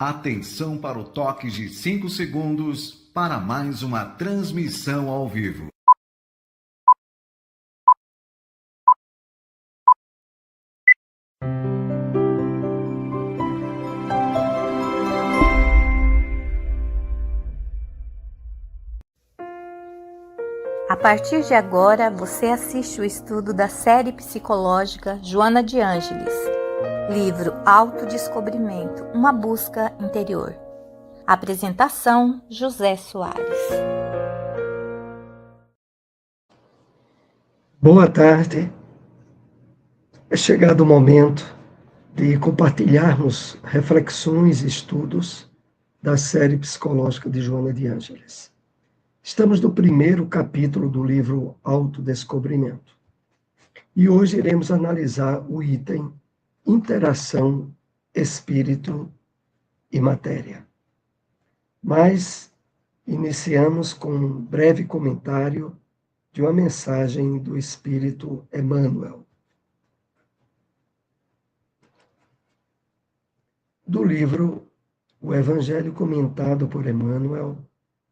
Atenção para o toque de 5 segundos para mais uma transmissão ao vivo. A partir de agora, você assiste o estudo da série psicológica Joana de Ângeles, livro Autodescobrimento, uma busca interior. Apresentação, José Soares. Boa tarde. É chegado o momento de compartilharmos reflexões e estudos da série psicológica de Joana de Ângeles. Estamos no primeiro capítulo do livro Autodescobrimento. E hoje iremos analisar o item Interação Espírito e Matéria. Mas iniciamos com um breve comentário de uma mensagem do Espírito Emmanuel. Do livro O Evangelho Comentado por Emmanuel,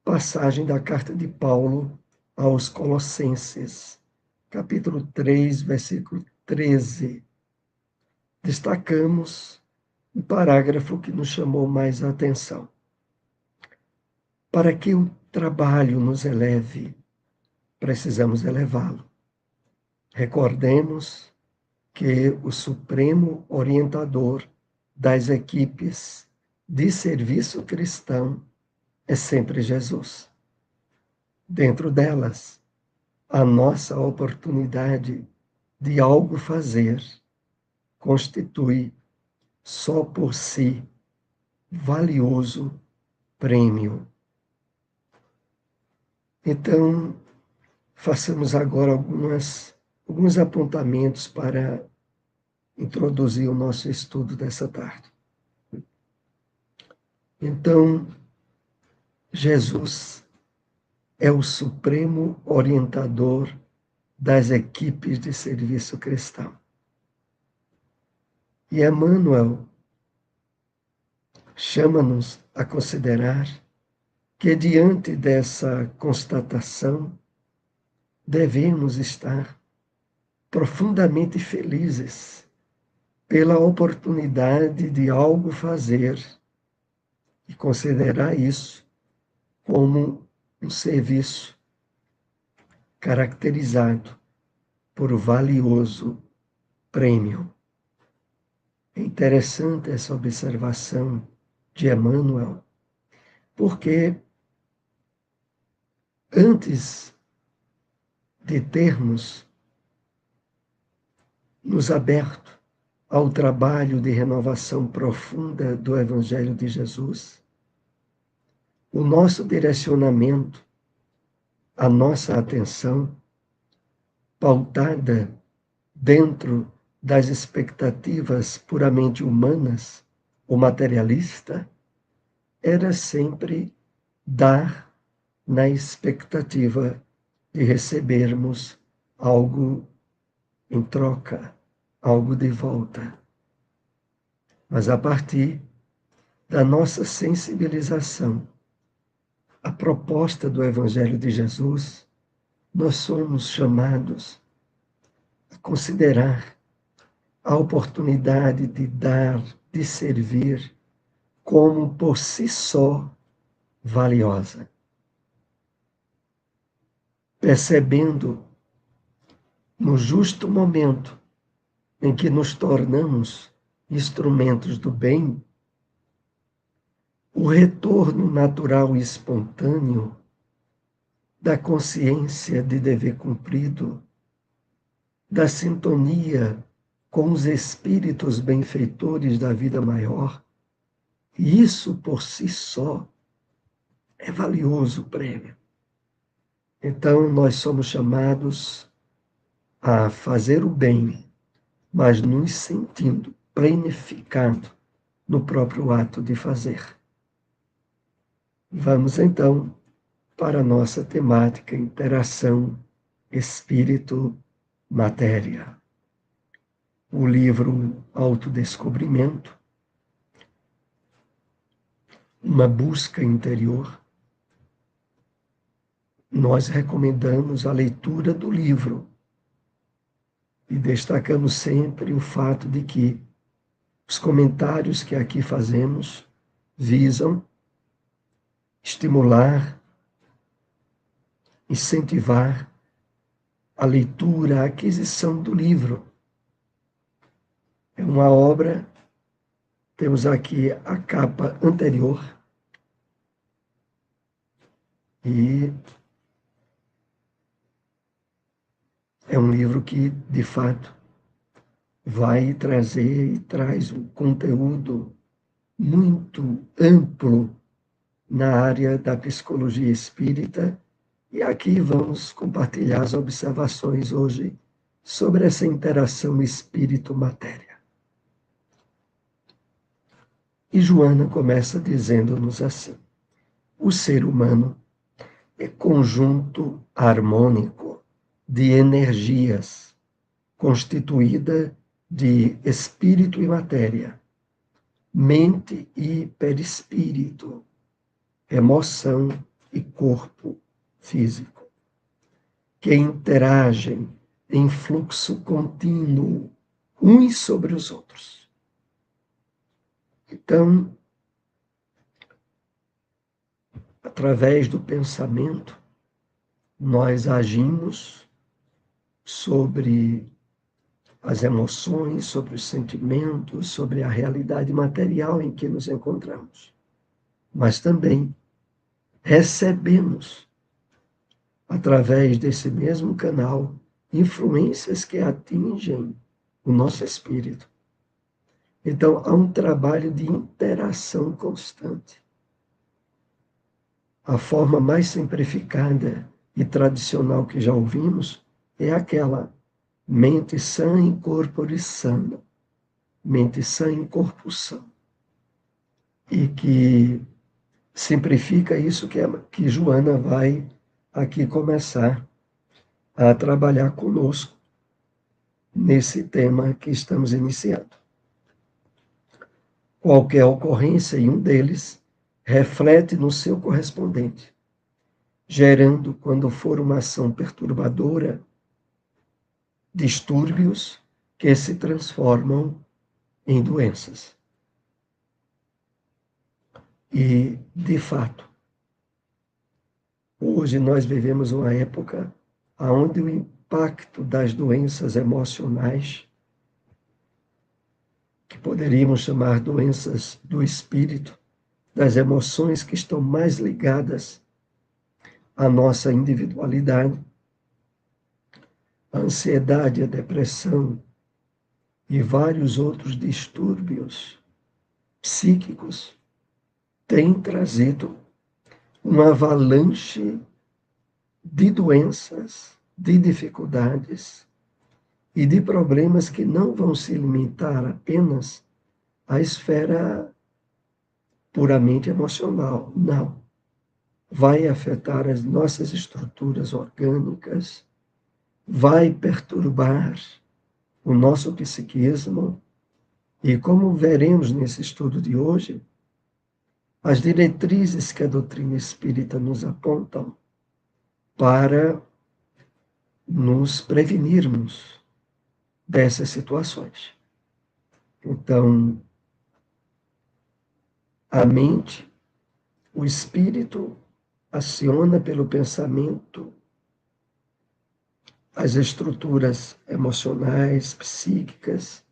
passagem da carta de Paulo aos Colossenses, capítulo 3, versículo 13. Destacamos o parágrafo que nos chamou mais a atenção. Para que o trabalho nos eleve, precisamos elevá-lo. Recordemos que o supremo orientador das equipes de serviço cristão é sempre Jesus. Dentro delas, a nossa oportunidade de algo fazer constitui só por si valioso prêmio. Então, façamos agora alguns apontamentos para introduzir o nosso estudo dessa tarde. Então, Jesus é o supremo orientador das equipes de serviço cristão. E Emmanuel chama-nos a considerar que, diante dessa constatação, devemos estar profundamente felizes pela oportunidade de algo fazer e considerar isso como um serviço caracterizado por valioso prêmio. É interessante essa observação de Emmanuel, porque antes de termos nos aberto ao trabalho de renovação profunda do Evangelho de Jesus, o nosso direcionamento, a nossa atenção, pautada dentro das expectativas puramente humanas ou materialista, era sempre dar na expectativa de recebermos algo em troca, algo de volta. Mas a partir da nossa sensibilização à proposta do Evangelho de Jesus, nós somos chamados a considerar a oportunidade de dar, de servir, como por si só valiosa. Percebendo no justo momento em que nos tornamos instrumentos do bem, o retorno natural e espontâneo da consciência de dever cumprido, da sintonia com os espíritos benfeitores da vida maior, e isso por si só é valioso prêmio. Então, nós somos chamados a fazer o bem, mas nos sentindo planificado no próprio ato de fazer. Vamos, então, para a nossa temática Interação Espírito-Matéria. O livro Autodescobrimento uma busca interior, nós recomendamos a leitura do livro e destacamos sempre o fato de que os comentários que aqui fazemos visam estimular, incentivar a leitura, a aquisição do livro. É uma obra, temos aqui a capa anterior, e é um livro que, de fato, vai trazer e traz um conteúdo muito amplo na área da psicologia espírita, e aqui vamos compartilhar as observações hoje sobre essa interação espírito-matéria. E Joana começa dizendo-nos assim: o ser humano é conjunto harmônico de energias, constituída de espírito e matéria, mente e perispírito, emoção e corpo físico, que interagem em fluxo contínuo uns sobre os outros. Então, através do pensamento, nós agimos sobre as emoções, sobre os sentimentos, sobre a realidade material em que nos encontramos. Mas também recebemos, através desse mesmo canal, influências que atingem o nosso espírito. Então, há um trabalho de interação constante. A forma mais simplificada e tradicional que já ouvimos é aquela: mente sã in corpore sano, mente sã em corpo são. E que simplifica isso que Joana vai aqui começar a trabalhar conosco nesse tema que estamos iniciando. Qualquer ocorrência em um deles reflete no seu correspondente, gerando, quando for uma ação perturbadora, distúrbios que se transformam em doenças. E, de fato, hoje nós vivemos uma época onde o impacto das doenças emocionais, que poderíamos chamar doenças do espírito, das emoções que estão mais ligadas à nossa individualidade, a ansiedade, a depressão e vários outros distúrbios psíquicos, têm trazido uma avalanche de doenças, de dificuldades e de problemas que não vão se limitar apenas à esfera puramente emocional. Não. Vai afetar as nossas estruturas orgânicas, vai perturbar o nosso psiquismo e, como veremos nesse estudo de hoje, as diretrizes que a doutrina espírita nos apontam para nos prevenirmos dessas situações. Então, a mente, o espírito aciona pelo pensamento as estruturas emocionais, psíquicas,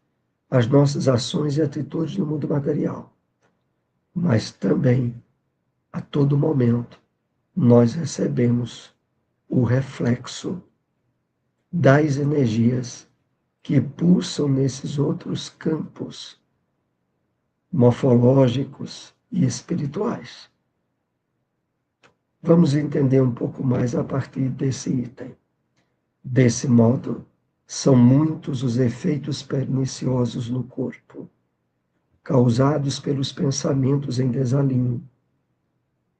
as nossas ações e atitudes no mundo material. Mas também, a todo momento, nós recebemos o reflexo das energias que pulsam nesses outros campos morfológicos e espirituais. Vamos entender um pouco mais a partir desse item. Desse modo, são muitos os efeitos perniciosos no corpo, causados pelos pensamentos em desalinho,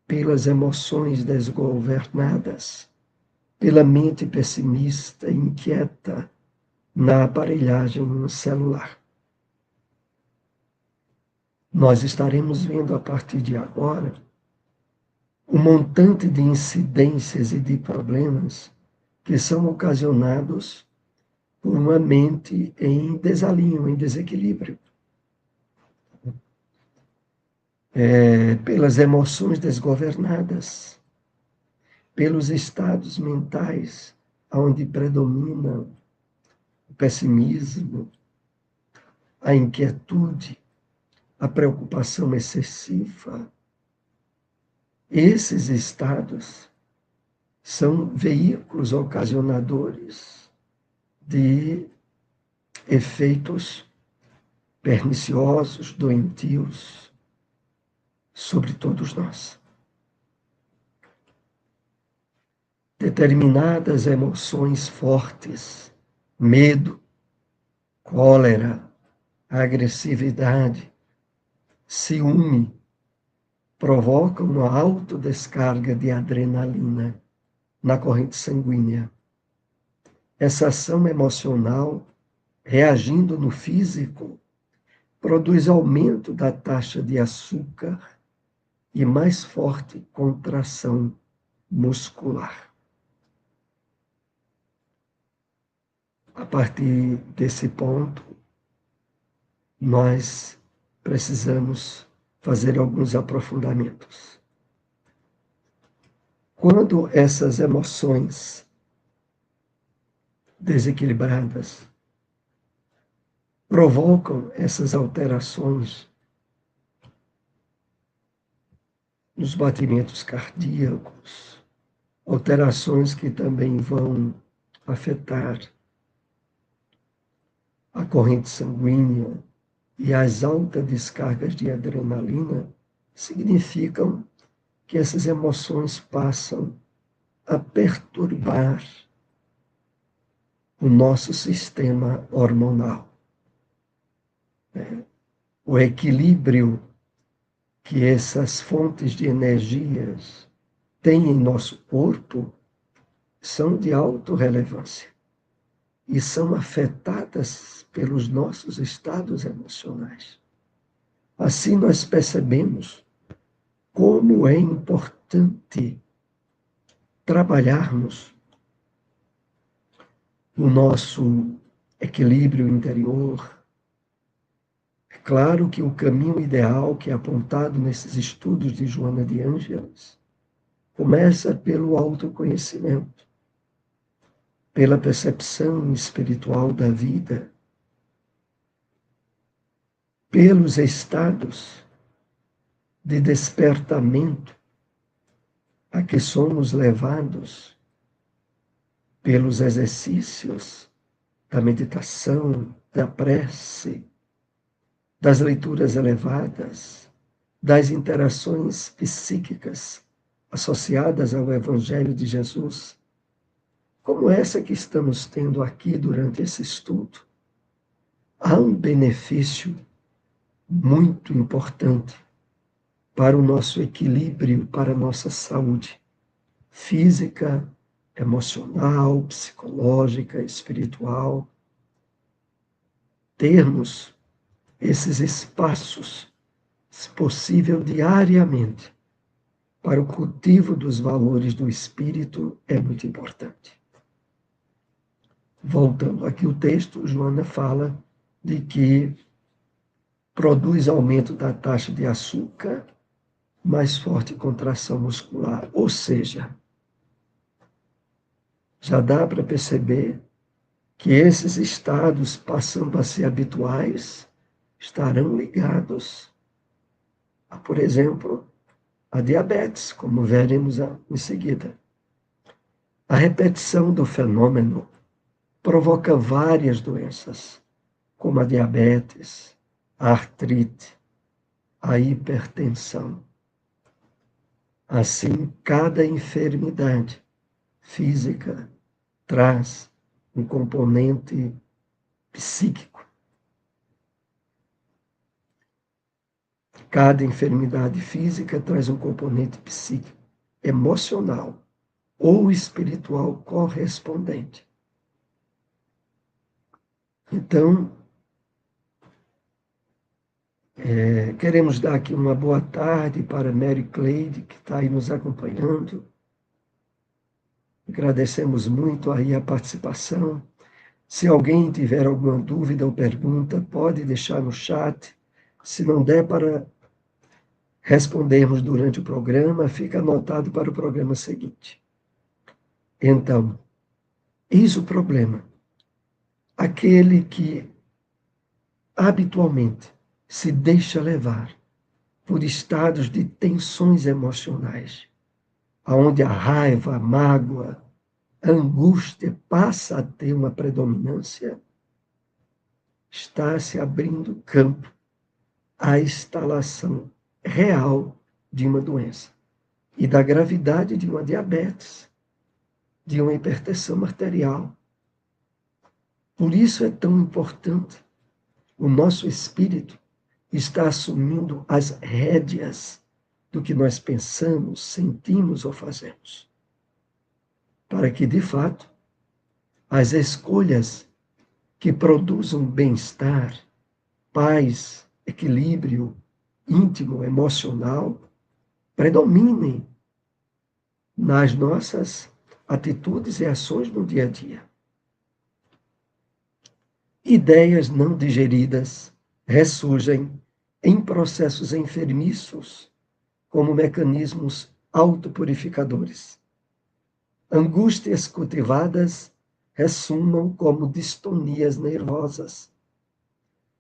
pelas emoções desgovernadas, pela mente pessimista e inquieta na aparelhagem celular. nós estaremos vendo a partir de agora um montante de incidências e de problemas que são ocasionados por uma mente em desalinho, em desequilíbrio. Pelas emoções desgovernadas, pelos estados mentais onde predomina o pessimismo, a inquietude, a preocupação excessiva. Esses estados são veículos ocasionadores de efeitos perniciosos, doentios sobre todos nós. Determinadas emoções fortes, medo, cólera, agressividade, ciúme, provocam uma autodescarga de adrenalina na corrente sanguínea. Essa ação emocional, reagindo no físico, produz aumento da taxa de açúcar e mais forte contração muscular. A partir desse ponto, nós precisamos fazer alguns aprofundamentos. Quando essas emoções desequilibradas provocam essas alterações nos batimentos cardíacos, alterações que também vão afetar a corrente sanguínea e as altas descargas de adrenalina, significam que essas emoções passam a perturbar o nosso sistema hormonal. O equilíbrio que essas fontes de energias têm em nosso corpo são de alta relevância e são afetadas pelos nossos estados emocionais. Assim nós percebemos como é importante trabalharmos o nosso equilíbrio interior. É claro que o caminho ideal que é apontado nesses estudos de Joana de Ângeles começa pelo autoconhecimento, pela percepção espiritual da vida, pelos estados de despertamento a que somos levados pelos exercícios da meditação, da prece, das leituras elevadas, das interações psíquicas associadas ao Evangelho de Jesus, como essa que estamos tendo aqui durante esse estudo. Há um benefício muito importante para o nosso equilíbrio, para a nossa saúde física, emocional, psicológica, espiritual. Termos esses espaços, se possível, diariamente, para o cultivo dos valores do espírito é muito importante. Voltando aqui o texto, Joana fala de que produz aumento da taxa de açúcar, mais forte contração muscular. Ou seja, já dá para perceber que esses estados, passando a ser habituais, estarão ligados a, por exemplo, a diabetes, como veremos em seguida. A repetição do fenômeno provoca várias doenças, como a diabetes, a artrite, a hipertensão. Assim, cada enfermidade física traz um componente psíquico. Cada enfermidade física traz um componente psíquico, emocional ou espiritual correspondente. Então, Queremos dar aqui uma boa tarde para Mary Cleide, que está aí nos acompanhando. Agradecemos muito aí a participação. Se alguém tiver alguma dúvida ou pergunta, pode deixar no chat. Se não der para respondermos durante o programa, fica anotado para o programa seguinte. Então, eis o problema. Aquele que habitualmente se deixa levar por estados de tensões emocionais, onde a raiva, a mágoa, a angústia passa a ter uma predominância, está se abrindo campo à instalação real de uma doença e da gravidade de uma diabetes, de uma hipertensão arterial. Por isso é tão importante o nosso espírito está assumindo as rédeas do que nós pensamos, sentimos ou fazemos, para que, de fato, as escolhas que produzam bem-estar, paz, equilíbrio íntimo, emocional, predominem nas nossas atitudes e ações no dia a dia. Ideias não digeridas ressurgem em processos enfermiços como mecanismos autopurificadores. Angústias cultivadas ressumam como distonias nervosas.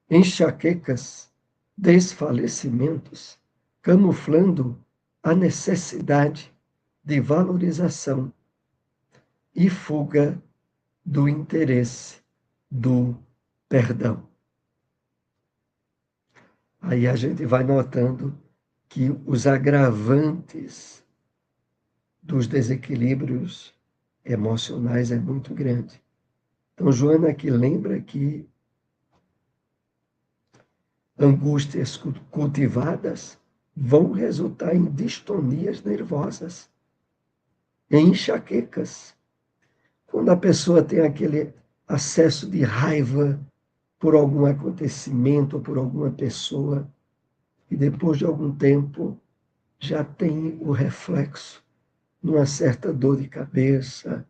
Enxaquecas, desfalecimentos, camuflando a necessidade de valorização e fuga do interesse, do perdão. Aí a gente vai notando que os agravantes dos desequilíbrios emocionais é muito grande. Então, Joana aqui lembra que angústias cultivadas vão resultar em distonias nervosas, em enxaquecas. Quando a pessoa tem aquele acesso de raiva por algum acontecimento, por alguma pessoa, e depois de algum tempo já tem o reflexo numa certa dor de cabeça,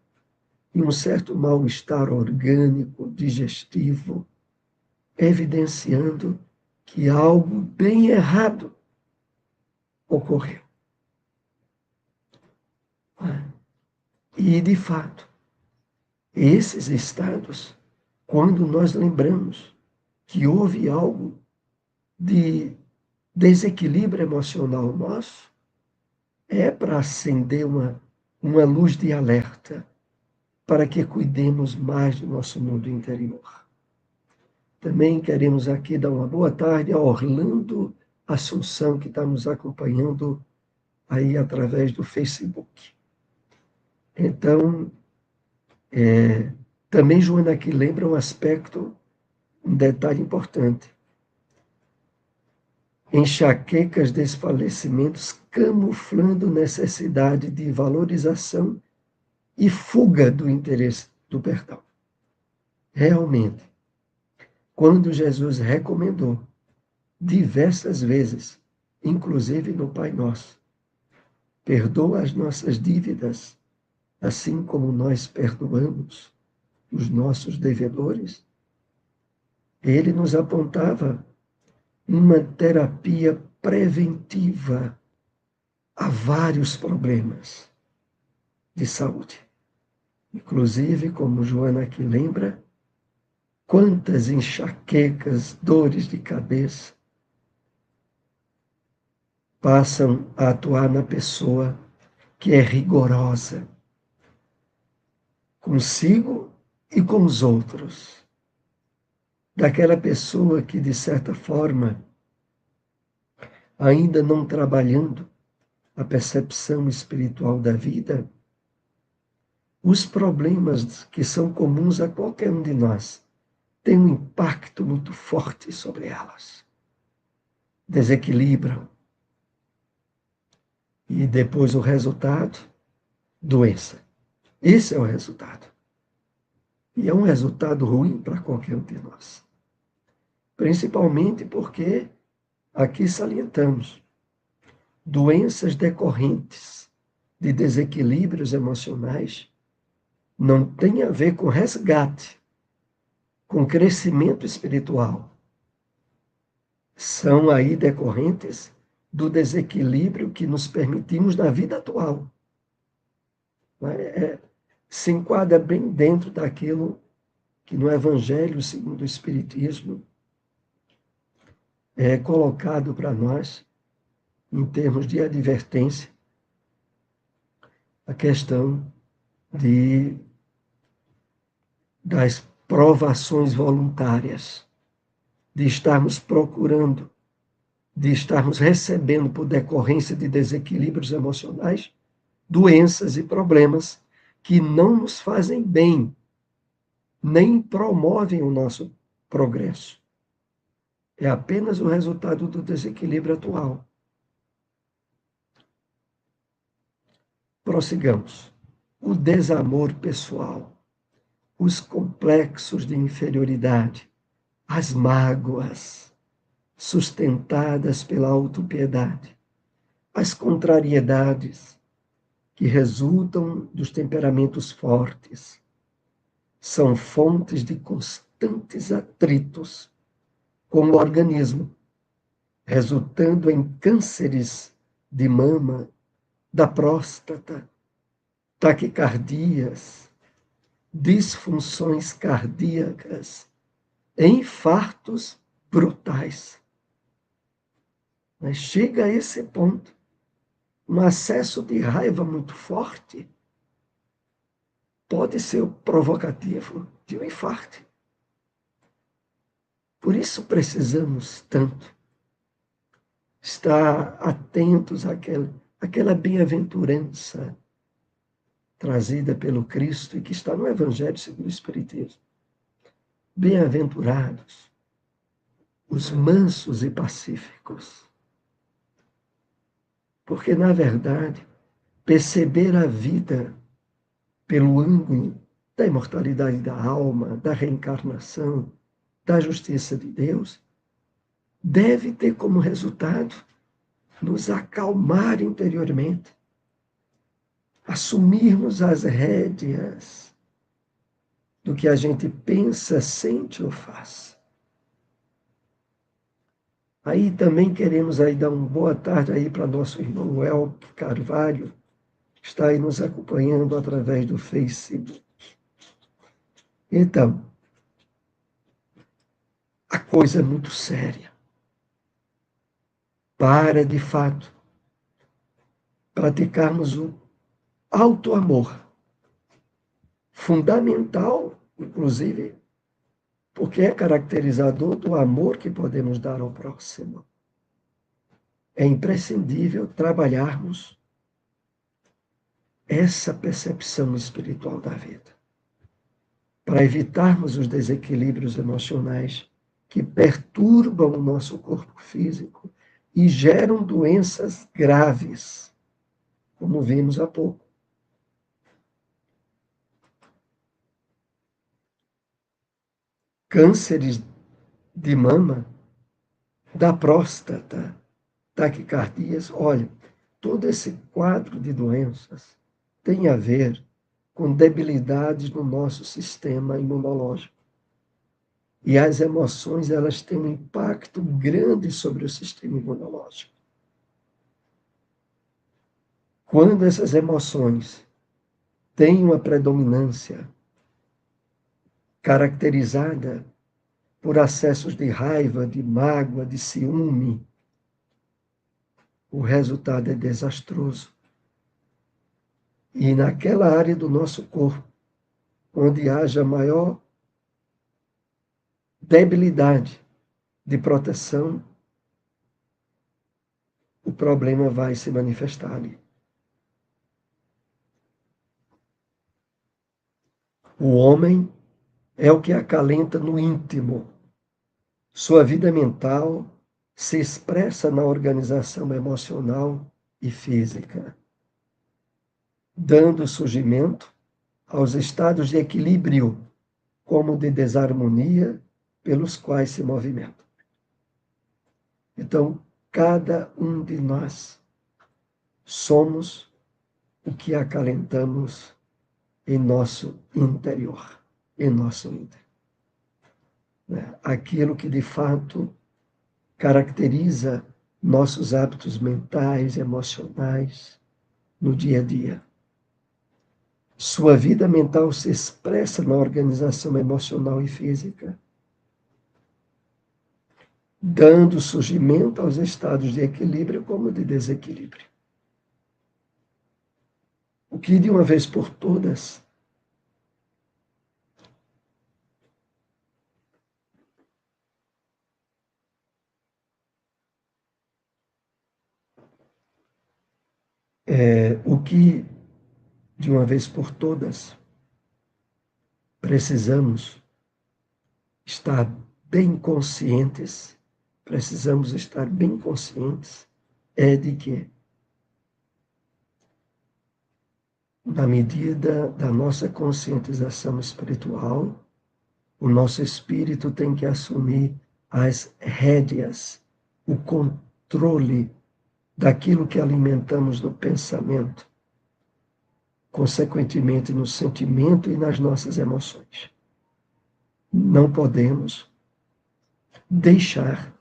em um certo mal-estar orgânico, digestivo, evidenciando que algo bem errado ocorreu. E, de fato, esses estados, quando nós lembramos que houve algo de desequilíbrio emocional nosso, é para acender uma luz de alerta para que cuidemos mais do nosso mundo interior. Também queremos aqui dar uma boa tarde a Orlando Assunção, que está nos acompanhando aí através do Facebook. Então, também, Joana, aqui lembra um detalhe importante. Enxaquecas, desfalecimentos, camuflando necessidade de valorização e fuga do interesse do perdão. Realmente, quando Jesus recomendou diversas vezes, inclusive no Pai Nosso, perdoa as nossas dívidas, assim como nós perdoamos os nossos devedores, ele nos apontava uma terapia preventiva a vários problemas de saúde. Inclusive, como Joana aqui lembra, quantas enxaquecas, dores de cabeça passam a atuar na pessoa que é rigorosa consigo e com os outros. Daquela pessoa que, de certa forma, ainda não trabalhando a percepção espiritual da vida, os problemas que são comuns a qualquer um de nós têm um impacto muito forte sobre elas. Desequilibram. E depois o resultado, doença. Esse é o resultado. E é um resultado ruim para qualquer um de nós. Principalmente porque Aqui salientamos doenças decorrentes de desequilíbrios emocionais não tem a ver com resgate, com crescimento espiritual. São aí decorrentes do desequilíbrio que nos permitimos na vida atual. Se enquadra bem dentro daquilo que no Evangelho segundo o Espiritismo é colocado para nós, em termos de advertência, a questão das provações voluntárias, de estarmos procurando, de estarmos recebendo por decorrência de desequilíbrios emocionais, doenças e problemas que não nos fazem bem, nem promovem o nosso progresso. É apenas o resultado do desequilíbrio atual. Prossigamos. O desamor pessoal, os complexos de inferioridade, as mágoas sustentadas pela autopiedade, as contrariedades que resultam dos temperamentos fortes, são fontes de constantes atritos com o organismo, resultando em cânceres de mama, da próstata, taquicardias, disfunções cardíacas, infartos brutais. Mas chega a esse ponto, um acesso de raiva muito forte pode ser o provocativo de um infarto. Por isso precisamos tanto estar atentos àquela bem-aventurança trazida pelo Cristo e que está no Evangelho segundo o Espiritismo. Bem-aventurados os mansos e pacíficos. Porque, na verdade, perceber a vida pelo ângulo da imortalidade da alma, da reencarnação, da justiça de Deus, deve ter como resultado nos acalmar interiormente, assumirmos as rédeas do que a gente pensa, sente ou faz. Aí também queremos aí dar uma boa tarde aí para nosso irmão Elke Carvalho, que está aí nos acompanhando através do Facebook. Então, a coisa é muito séria. Para, de fato, praticarmos o auto-amor, fundamental, inclusive, porque é caracterizador do amor que podemos dar ao próximo. É imprescindível trabalharmos essa percepção espiritual da vida, para evitarmos os desequilíbrios emocionais que perturbam o nosso corpo físico e geram doenças graves, como vimos há pouco. Cânceres de mama, da próstata, taquicardias. Olha, todo esse quadro de doenças tem a ver com debilidades no nosso sistema imunológico. E as emoções, elas têm um impacto grande sobre o sistema imunológico. Quando essas emoções têm uma predominância caracterizada por acessos de raiva, de mágoa, de ciúme, o resultado é desastroso. E naquela área do nosso corpo, onde haja maior debilidade de proteção, o problema vai se manifestar ali. O homem é o que acalenta no íntimo. Sua vida mental se expressa na organização emocional e física, dando surgimento aos estados de equilíbrio, como de desarmonia, pelos quais se movimenta. Então, cada um de nós somos o que acalentamos em nosso interior, em nosso interior. Aquilo que de fato caracteriza nossos hábitos mentais, emocionais, no dia a dia. Sua vida mental se expressa na organização emocional e física, dando surgimento aos estados de equilíbrio como de desequilíbrio. O que, de uma vez por todas, de uma vez por todas, precisamos estar bem conscientes, é de que, na medida da nossa conscientização espiritual, o nosso espírito tem que assumir as rédeas, o controle daquilo que alimentamos no pensamento, consequentemente no sentimento e nas nossas emoções. Não podemos deixar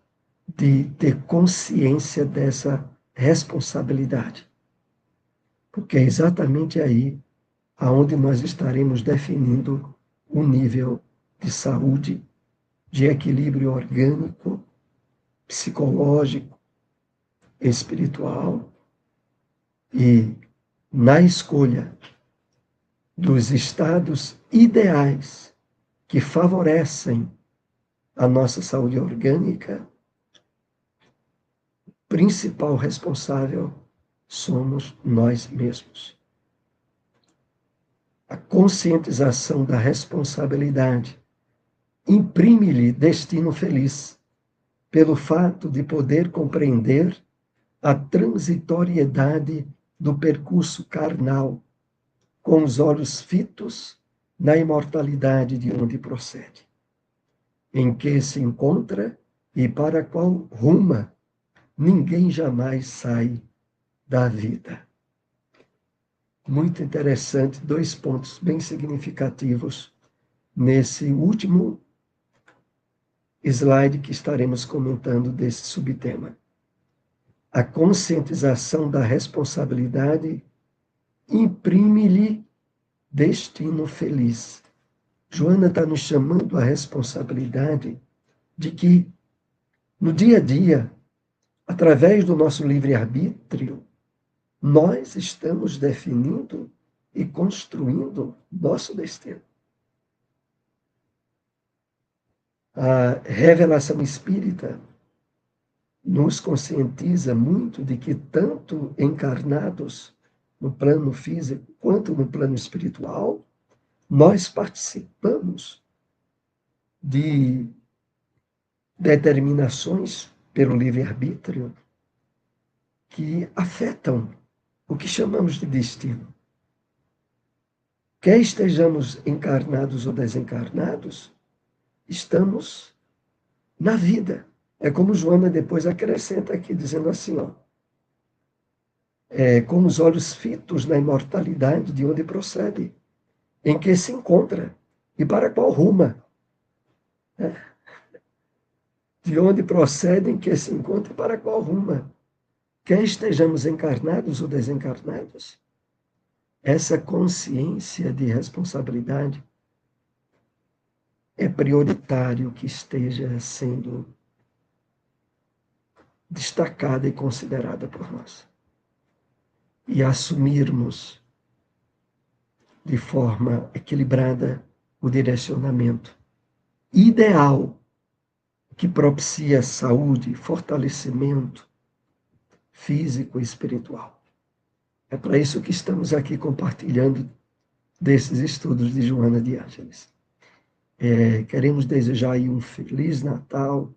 de ter consciência dessa responsabilidade, porque é exatamente aí aonde nós estaremos definindo o nível de saúde, de equilíbrio orgânico, psicológico, espiritual, e na escolha dos estados ideais que favorecem a nossa saúde orgânica, o principal responsável somos nós mesmos. A conscientização da responsabilidade imprime-lhe destino feliz, pelo fato de poder compreender a transitoriedade do percurso carnal, com os olhos fitos na imortalidade de onde procede, em que se encontra e para qual ruma, ninguém jamais sai da vida. Muito interessante, 2 pontos bem significativos nesse último slide que estaremos comentando desse subtema. A conscientização da responsabilidade imprime-lhe destino feliz. Joana está nos chamando à responsabilidade de que, no dia a dia, através do nosso livre-arbítrio, nós estamos definindo e construindo nosso destino. A revelação espírita nos conscientiza muito de que, tanto encarnados no plano físico quanto no plano espiritual, nós participamos de determinações pelo livre-arbítrio que afetam o que chamamos de destino. Quer estejamos encarnados ou desencarnados, estamos na vida. É como Joana depois acrescenta aqui, dizendo assim, com os olhos fitos na imortalidade de onde procede, em que se encontra e para qual ruma. De onde procede, em que se encontra e para qual ruma. Quer estejamos encarnados ou desencarnados, essa consciência de responsabilidade é prioritário que esteja sendo destacada e considerada por nós. E assumirmos de forma equilibrada o direcionamento ideal que propicia saúde, fortalecimento físico e espiritual. É para isso que estamos aqui compartilhando desses estudos de Joana de Ângeles. Queremos desejar aí um Feliz Natal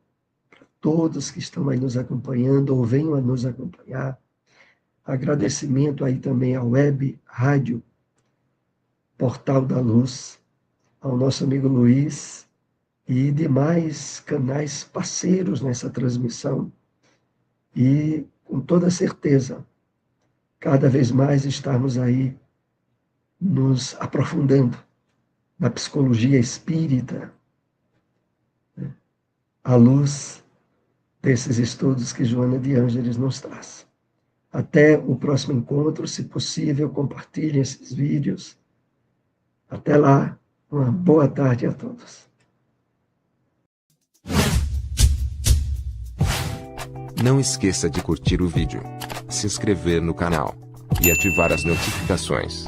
para todos que estão aí nos acompanhando ou venham a nos acompanhar. Agradecimento aí também à Web Rádio Portal da Luz, ao nosso amigo Luiz e demais canais parceiros nessa transmissão. e, com toda certeza, cada vez mais estarmos aí nos aprofundando na psicologia espírita, né, à luz desses estudos que Joana de Ângeles nos traz. Até o próximo encontro, se possível, compartilhem esses vídeos. Até lá, uma boa tarde a todos. Não esqueça de curtir o vídeo, se inscrever no canal e ativar as notificações.